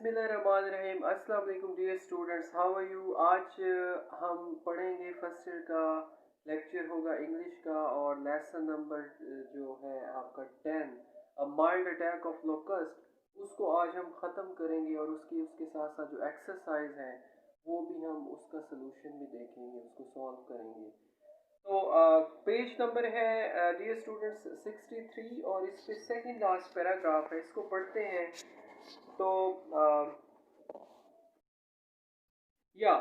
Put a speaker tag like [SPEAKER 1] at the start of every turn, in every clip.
[SPEAKER 1] बिस्मिल्लाहिर्रहमानिर्रहीम। अस्सलाम वालेकुम dear students, how are you. आज हम पढ़ेंगे फर्स्ट ईयर का लेक्चर होगा इंग्लिश का और लेसन नंबर जो है आपका 10 a mild attack of locust, उसको आज हम ख़त्म करेंगे और उसके साथ साथ जो एक्सरसाइज है वो भी हम उसका सलूशन भी देखेंगे, उसको सॉल्व करेंगे। तो पेज नंबर है डियर स्टूडेंट्स 63 और इस पे सेकंड लास्ट पैराग्राफ है, इसको पढ़ते हैं। तो या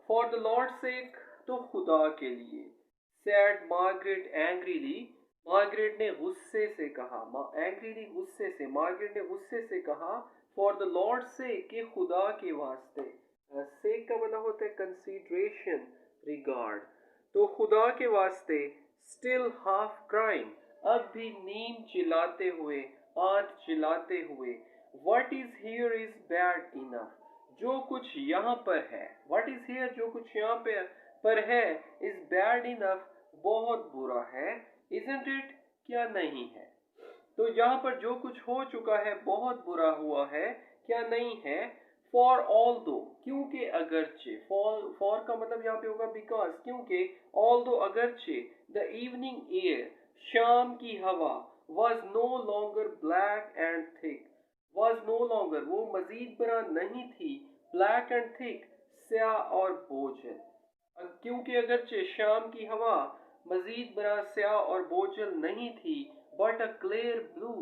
[SPEAKER 1] फॉर द लॉर्ड सेक, तो खुदा के लिए। सैड मार्गरेट एंग्रीली, मार्गरेट ने गुस्से से कहा, एंग्रीली गुस्से से, मार्गरेट ने गुस्से से कहा फॉर द लॉर्ड सेक, के खुदा के वास्ते। सेक का मतलब होता है कंसीडरेशन, रिगार्ड। तो खुदा के वास्ते। स्टिल हाफ क्राइम, अब भी नीम चिल्लाते हुए, आंख चिल्लाते हुए। What is here is bad enough, जो कुछ यहाँ पर है। व्हाट इज हियर, जो कुछ यहाँ पर है। इज बैड इनफ, बहुत बुरा है। इजंट इट, क्या नहीं है। तो यहाँ पर जो कुछ हो चुका है बहुत बुरा हुआ है, क्या नहीं है। फॉर ऑल दो, क्योंकि अगरचे। फॉर का मतलब यहाँ पे होगा बिकॉज, क्योंकि। ऑल दो अगरचे, द इवनिंग एयर, शाम की हवा। Was no longer black and thick, was no longer, वो मजीद बरा नहीं थी। ब्लैक एंड थिक, स्याह और बोझल। क्योंकि अगरचे शाम की हवा मजीद बरा स्याह और बोझल नहीं थी। बट अ क्लियर ब्लू,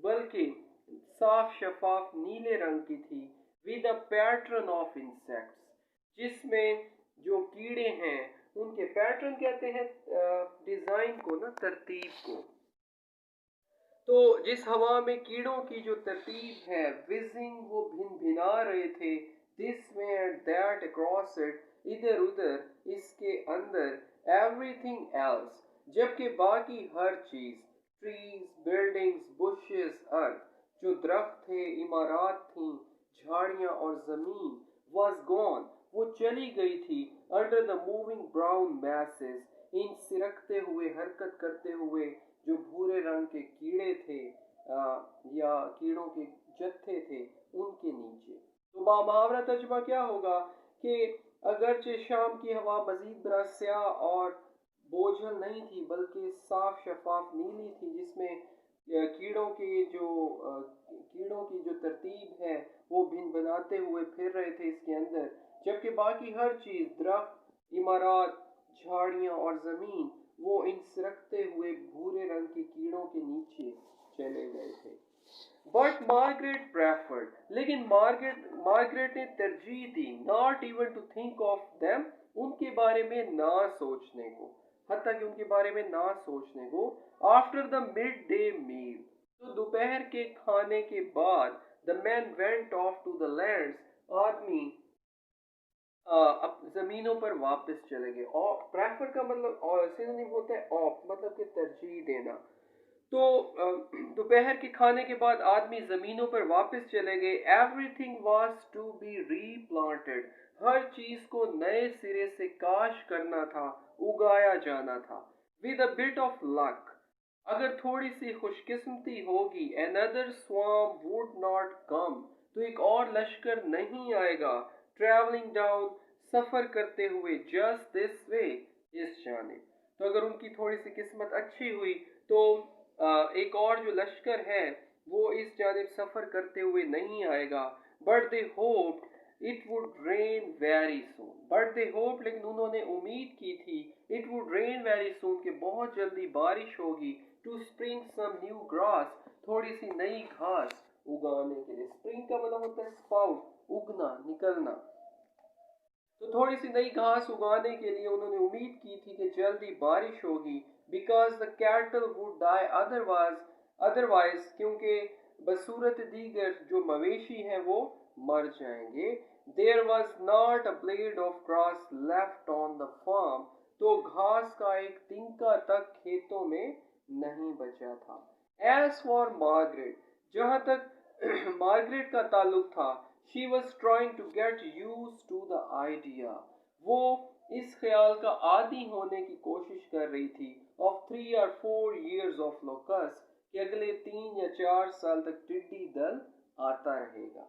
[SPEAKER 1] बल्कि साफ शफाफ नीले रंग की थी। With a pattern of insects, जिसमें जो कीड़े हैं उनके पैटर्न कहते हैं डिजाइन को ना, तरतीब को। तो जिस हवा में कीड़ों की जो तरतीब है, विजिंग, वो भिन भिना रहे थे। This way and that across it, इधर उधर इसके अंदर। एवरीथिंग एल्स, जबकि बाकी हर चीज। ट्रीज, बिल्डिंग्स, बुशेस, अर्थ, जो दरख्त थे, इमारत थीं, झाड़ियां और जमीन। वॉज गॉन, वो चली गई थी। Under the moving brown masses, इन सिरकते हुए, हरकत करते हुए जो भूरे रंग के कीड़े थे या कीड़ों के जत्थे थे, उनके नीचे। तो मुहावरा तर्जुमा क्या होगा कि अगरचे शाम की हवा मजीद बरा स्याह और बोझल नहीं थी, बल्कि साफ शफाफ नीली थी, जिसमें कीड़ों की जो तरतीब है वो भिन बनाते हुए फिर रहे थे इसके अंदर। जबकि बाकी हर चीज, दरख्त, इमारत, झाड़ियां और जमीन, वो इन सिरकते हुए भूरे रंग के कीड़ों के नीचे चले गए थे। बट मार्गरेट प्रेफर्ड, लेकिन मार्गरेट ने तरजीह दी। Not even to think of them, उनके बारे में ना सोचने को, हत्ता कि उनके बारे में ना सोचने को। After the midday meal, तो दोपहर के खाने के बाद। The man went off to the lands, आदमी अब जमीनों पर वापस चले गए। और प्रेफर का मतलब और सिनोनिम होता है ऑफ, मतलब कि तरजीह देना। तो दोपहर के खाने के बाद आदमी जमीनों पर वापस चले गए। एवरीथिंग वाज टू बी रीप्लांटेड, हर चीज को नए सिरे से काश करना था, उगाया जाना था। With a bit of luck, अगर थोड़ी सी खुशकिस्मती होगी। अनदर स्वाम वुड नॉट कम, तो एक और लश्कर नहीं आएगा। ट्रैवलिंग डाउन, सफर करते हुए। जस्ट दिस वे, इस जानिब। तो अगर उनकी थोड़ी सी किस्मत अच्छी हुई तो एक और जो लश्कर है वो इस जानिब सफर करते हुए नहीं आएगा। But they hope it would rain very soon, but they hope, लेकिन उन्होंने उम्मीद की थी। It would rain very soon, कि बहुत जल्दी बारिश होगी। To spring some new grass, थोड़ी सी नई घास उगाने के लिए। स्प्रिंग का मतलब होता है स्पाउट, उगना, निकलना। तो थोड़ी सी नई घास उगाने के लिए उन्होंने उम्मीद की थी कि जल्दी बारिश होगी। Because the cattle would die otherwise, क्योंकि बसूरत दीगर जो मवेशी हैं वो मर जाएंगे। There was not a blade of grass left on the farm, तो घास का एक तिनका तक खेतों में नहीं बचा था। एज फॉर मार्गरेट, जहां तक मार्गरेट का ताल्लुक था, she was trying to get use to the idea, वो इस ख्याल का आदी होने की कोशिश कर रही थी। Of 3 or 4 years of locus, कि अगले 3 या 4 साल तक टिड्डी दल आता रहेगा।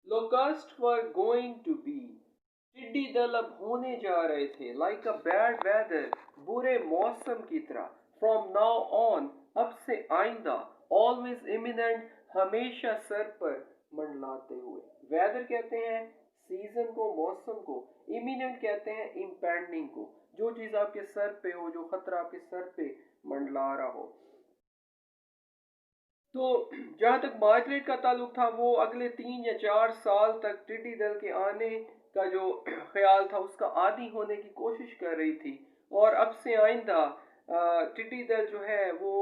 [SPEAKER 1] Locust were going to be, टिड्डी दल अब होने जा रहे थे, लाइक अ बैड वेदर, बुरे मौसम की तरह, फ्रॉम नाउ ऑन, अब से आइंदा, ऑलवेज इमिनेंट, हमेशा सर पर मंडलाते हुए। वेदर कहते हैं सीजन को, मौसम को, इमिनेंट कहते हैं इम्पेंडिंग को, जो चीज आपके सर पे हो, जो खतरा आपके सर पे मंडला रहा हो। तो जहाँ तक मार्गरेट का ताल्लुक था, वो अगले 3 या 4 साल तक टिड्डी दल के आने का जो ख्याल था उसका आदी होने की कोशिश कर रही थी, और अब से आइंदा टिड्डी दल जो है वो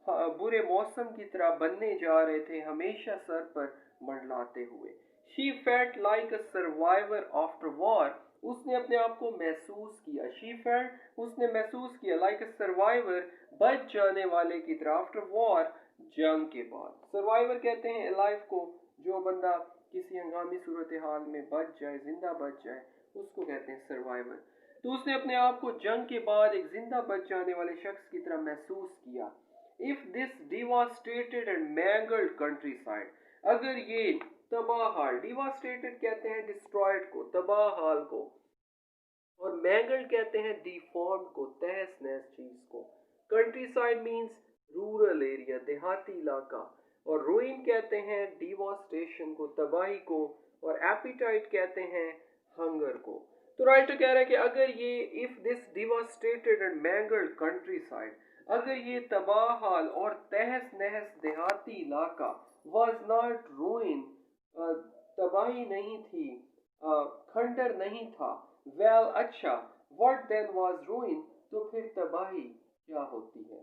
[SPEAKER 1] बुरे मौसम की तरह बनने जा रहे थे, हमेशा सर पर मंडलाते हुए। She felt like a survivor after war, उसने अपने आप को महसूस किया, शी फेल्ट उसने महसूस किया, लाइक अ सर्वाइवर बच जाने वाले की तरह, आफ्टर वॉर जंग के बाद। सर्वाइवर कहते हैं अलाइव को, जो बंदा किसी हंगामी सूरत हाल में बच जाए, जिंदा बच जाए, उसको कहते हैं सर्वाइवर। तो उसने अपने आप को जंग के बाद एक जिंदा बच जाने वाले शख्स की तरह महसूस किया। If this devastated and mangled country side, अगर ये तबाह, डिवास्टेटेड कहते हैं डिस्ट्रॉयड को, तबाह हाल को, और मैंगल्ड कहते हैं डिफॉर्म्ड को, तहस नहस चीज को। Country side means rural area, देहाती इलाका, और रूइन कहते हैं डिवास्टेशन को, तबाही को, और एपिटाइट कहते हैं हंगर को। तो राइटर कह रहा है कि अगर ये if this devastated and mangled country side, अगर ये तबाह हाल और तहस नहस देहाती इलाका वॉज नॉट रूइन, तबाही नहीं थी, खंडर नहीं था, वेल अच्छा, व्हाट देन वाज रूइन, तो फिर तबाही क्या होती है।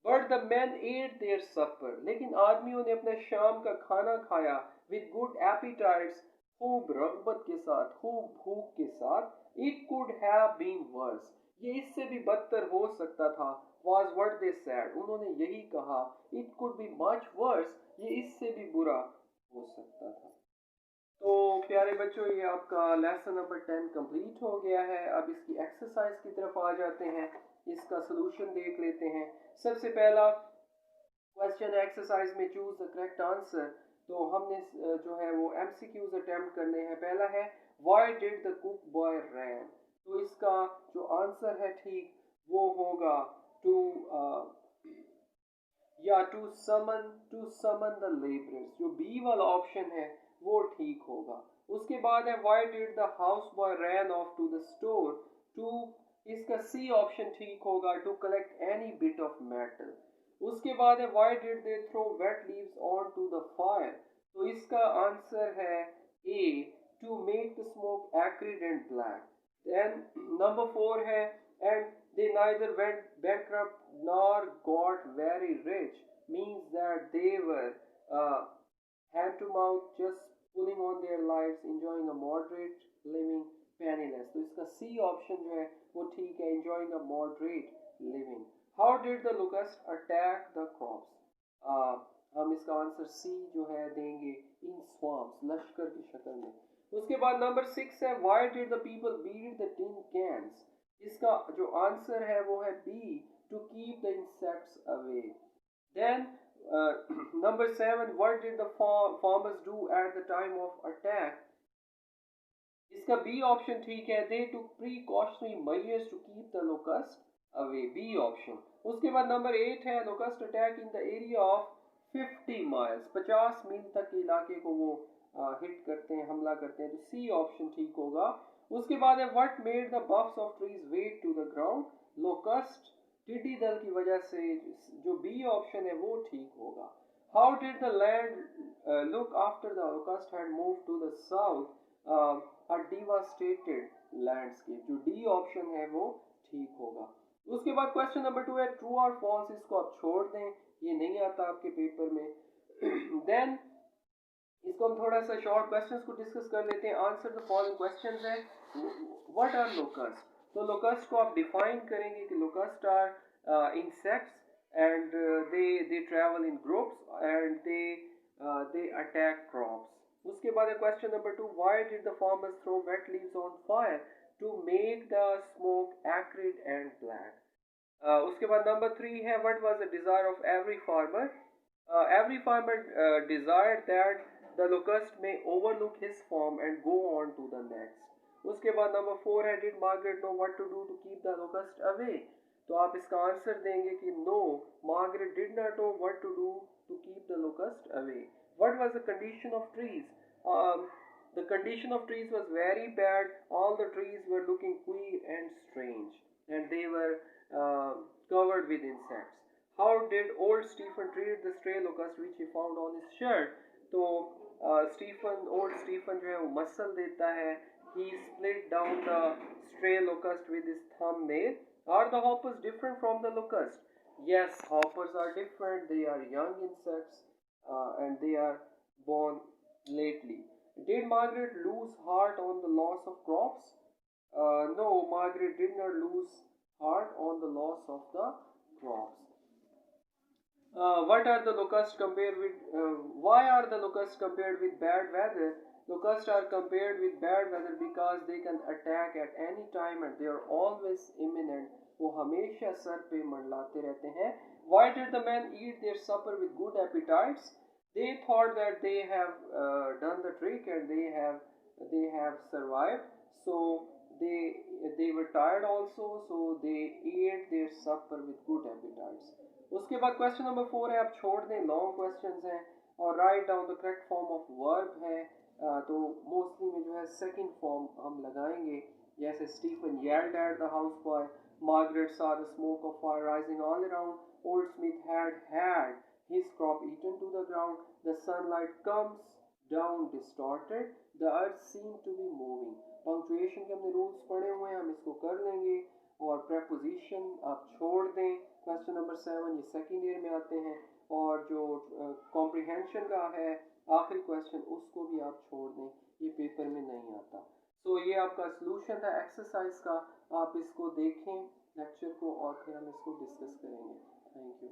[SPEAKER 1] But the man ate their supper, लेकिन आदमियों ने अपने शाम का खाना खाया, विद गुड एपिटाइट्स, खूब रगबत के साथ, खूब भूख के साथ। It could have been worse, ये इससे भी बदतर हो सकता था। वाज व्हाट दे सेड, उन्होंने यही कहा। It could be much worse, ये इससे भी बुरा हो सकता था। तो प्यारे बच्चों, ये आपका लेसन नंबर 10 कंप्लीट हो गया है। अब इसकी एक्सरसाइज की तरफ आ जाते हैं, इसका सोल्यूशन देख लेते हैं। सबसे पहला क्वेश्चन एक्सरसाइज में चूज द करेक्ट आंसर। तो हमने जो है वो एमसीक्यूज अटेम्प्ट करने हैं। पहला है why did the cook boy ran, तो इसका जो आंसर है ठीक वो होगा टू या टू समन द लेबरर्स, जो बी वाला ऑप्शन है वो ठीक होगा। उसके बाद है why did the house boy ran off to the store, to, इसका सी ऑप्शन ठीक होगा, to collect any bit of metal. उसके बाद है why did they throw wet leaves on to the fire, तो इसका आंसर है A, to make the smoke acrid and black. Then number 4 है and they neither went bankrupt nor got very rich, means that they were uh, hand to mouth, just pulling on their lives, enjoying a moderate living, penniless। तो इसका C option जो है वो ठीक है, enjoying a moderate living। How did the locust attack the crops? हम इसका answer C जो है देंगे, इन swamps, लश्कर की शक्ल में। उसके बाद नंबर 6 है why did the people beat the tin cans? इसका जो आंसर है वो है B, to keep the insects away. Then number 7 what did the farmers do at the time of attack, इसका बी ऑप्शन ठीक है, they to precautionary measures to keep the locust away, B option. उसके बाद number 8 है locust attack in the area of 50 miles, 50 मील तक के इलाके को वो हिट करते हैं, हमला करते हैं, तो सी ऑप्शन ठीक होगा। उसके बाद है what made the boughs of trees wet to the ground, locust, टिड्डी दल की वजह से, जो बी ऑप्शन है वो ठीक होगा। How did the land look after the locust had move to the south, a devastated landscape, जो डी ऑप्शन है वो ठीक होगा। उसके बाद क्वेश्चन नंबर 2 है ट्रू और फॉल्स, इसको आप छोड़ दें, ये नहीं आता आपके पेपर में। देन इसको हम थोड़ा सा शॉर्ट क्वेश्चंस को डिस्कस कर लेते हैं। आंसर द फॉलोइंग क्वेश्चंस है व्हाट आर लोकस्ट, तो लोकस्ट को आप डिफाइन करेंगे कि locust are insects and they travel in groups and they attack crops. उसके बाद question number 2 why did the farmers throw wet leaves on fire to make the smoke acrid and black. उसके बाद number 3 है what was the desire of every farmer, every farmer desired that the locust may overlook his farm and go on to the next. उसके बाद number 4 है, did Margaret know what to do to keep the locust away? तो आप इसका answer देंगे कि no, Margaret did not know what to do to keep the locust away. What was the condition of trees? The condition of trees was very bad. All the trees were looking queer and strange, and they were covered with insects. How did old Stephen treat the stray locust which he found on his shirt? तो old Stephen जो है वो muscle देता है. He split down the stray locust with his thumbnail. Are the hoppers different from the locust? Yes, hoppers are different. They are young insects and they are born lately. Did Margaret lose heart on the loss of crops? No, Margaret did not lose heart on the loss of the crops. What are the locusts compared with? Why are the locusts compared with bad weather? Locusts are compared with bad weather because they can attack at any time and they are always imminent. वो हमेशा sir पे मंडलाते रहते हैं. Why did the men eat their supper with good appetites? They thought that they have done the trick and they have survived. So they were tired also. So they ate their supper with good appetites. उसके बाद question number 4 है, आप छोड़ दें, long questions हैं, और write down the correct form of verb है. तो मोस्टली में जो है सेकंड फॉर्म हम लगाएंगे. जैसे Stephen yelled at the houseboy, Margaret saw the smoke of fire rising all around, old Smith had his crop eaten to the ground, the sunlight comes down distorted, the earth seemed to be moving. Punctuation के हमने rules पढ़े हुए हैं, हम इसको कर लेंगे. और प्रेपोजिशन आप छोड़ दें. क्वेश्चन नंबर 7 ये सेकेंड ईयर में आते हैं. और जो कॉम्प्रिहेंशन का है आखिरी क्वेश्चन, उसको भी आप छोड़ दें, ये पेपर में नहीं आता. सो ये आपका सलूशन था एक्सरसाइज का. आप इसको देखें लेक्चर को और फिर हम इसको डिस्कस करेंगे. Thank you.